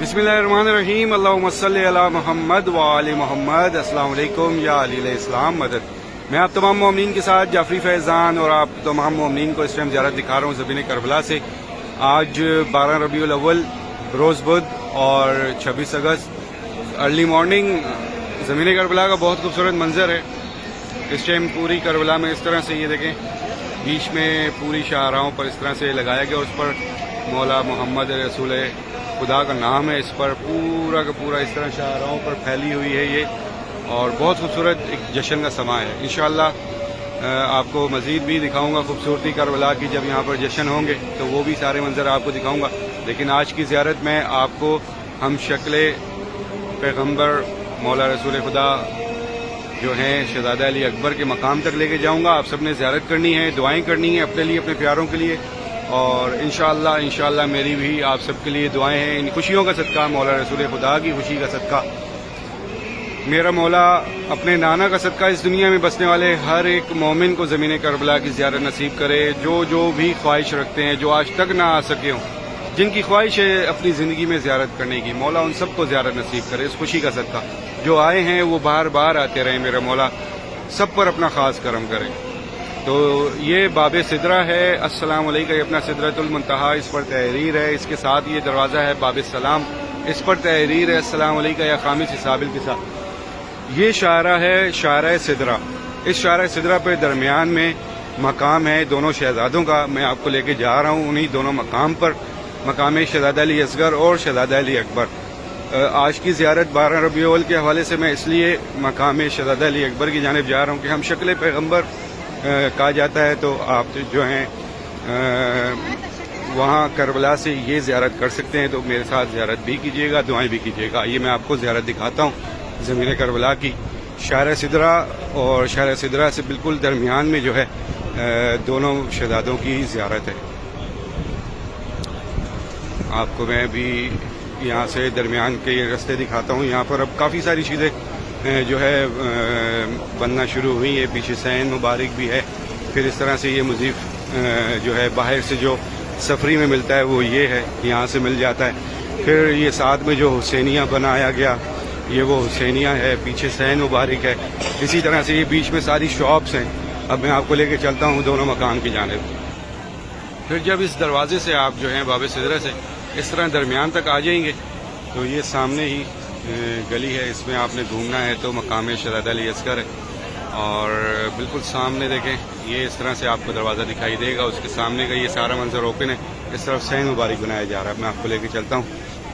बिस्मिल्लाहिर्रहमानिर्रहीम। अल्लाहुम्मा सल्ली अला मुहम्मद व आलि मुहम्मद। अस्सलाम वालेकुम या अली इस्लाम मदद। मैं आप तमाम मोमिनीन के साथ जाफरी फैज़ान और आप तमाम मोमिनीन को इस टाइम ज़ियारत दिखा रहा हूँ ज़मीन करबला से। आज 12 रबीउल अव्वल रोज़ बुध और 26 अगस्त अर्ली मॉर्निंग ज़मीन करबला का बहुत खूबसूरत मंजर है। इस टाइम पूरी करबला में इस तरह से ये देखें, बीच में पूरी शाहराहों पर इस तरह से लगाया गया, उस पर मौला मोहम्मद रसूल खुदा का नाम है। इस पर पूरा का पूरा इस तरह शाहराहों पर फैली हुई है ये, और बहुत खूबसूरत एक जश्न का समा है। इंशाअल्लाह आपको मज़ीद भी दिखाऊंगा खूबसूरती करबला की। जब यहाँ पर जश्न होंगे तो वो भी सारे मंजर आपको दिखाऊंगा। लेकिन आज की ज़ियारत में आपको हम शक्ल पैगम्बर मौला रसूल खुदा जो हैं शहज़ादा अली अकबर के मकाम तक लेके जाऊंगा। आप सब ने ज़ियारत करनी है, दुआएं करनी है अपने लिए, अपने प्यारों के लिए, और इंशाअल्लाह मेरी भी आप सबके लिए दुआएं हैं। इन खुशियों का सदका, मौला रसूल खुदा की खुशी का सदका, मेरा मौला अपने नाना का सदका इस दुनिया में बसने वाले हर एक मोमिन को ज़मीन करबला की ज़ियारत नसीब करे। जो भी ख्वाहिश रखते हैं, जो आज तक ना आ सके हों, जिनकी ख्वाहिश है अपनी ज़िंदगी में ज़ियारत करने की, मौला उन सबको ज़ियारत नसीब करे इस खुशी का सदका। जो आए हैं वो बार बार आते रहें, मेरा मौला सब पर अपना ख़ास करम करे। तो ये बाब सिदरा है, अस्सलाम वालेकुम, ये अपना सिदरतुल मुंतहा, इस पर तहरीर है। इसके साथ ये दरवाज़ा है बाब सलाम, इस पर तहरीर है अस्सलाम वालेकुम या खामिस हिसाबिल के साथ। ये शायरा है, शायरा सिदरा। इस शायरा सिदरा पे दरमियान में मकाम है दोनों शहजादों का। मैं आपको लेके जा रहा हूँ उन्हीं दोनों मकाम पर, मकाम शहजादा अली असगर और शहजादा अली अकबर। आज की ज़ियारत 12 रबीउल अव्वल के हवाले से मैं इसलिए मकाम शहजादा अली अकबर की जानिब जा रहा हूँ कि हम शक्ल पैगम्बर कहा जाता है, तो आप जो हैं वहाँ करबला से ये ज़ियारत कर सकते हैं। तो मेरे साथ ज़ियारत भी कीजिएगा, दुआएं भी कीजिएगा। ये मैं आपको ज़ियारत दिखाता हूँ ज़मीन करबला की। शायरा सिदरा और शायरा सिदरा से बिल्कुल दरमियान में जो है दोनों शहजादों की ज़ियारत है। आपको मैं भी यहाँ से दरमियान के ये रास्ते दिखाता हूँ। यहाँ पर अब काफ़ी सारी चीज़ें जो है बनना शुरू हुई है। पीछे सैन मुबारक भी है। फिर इस तरह से ये मुज़ीफ़ जो है बाहर से जो सफरी में मिलता है वो ये है, यहाँ से मिल जाता है। फिर ये साथ में जो हुसैनिया बनाया गया, ये वो हुसैनिया है। पीछे सैन मुबारक है। इसी तरह से ये बीच में सारी शॉप्स हैं। अब मैं आपको लेके चलता हूँ दोनों मकाम की जानिब। फिर जब इस दरवाजे से आप जो हैं बाब सिदरा से इस तरह दरमियान तक आ जाएंगे तो ये सामने ही गली है, इसमें आपने घूमना है तो मकाम शहजादा अली असगर है। और बिल्कुल सामने देखें, ये इस तरह से आपको दरवाज़ा दिखाई देगा। उसके सामने का ये सारा मंजर ओपन है। इस तरफ सैन मुबारक बनाया जा रहा है। मैं आपको लेके चलता हूँ।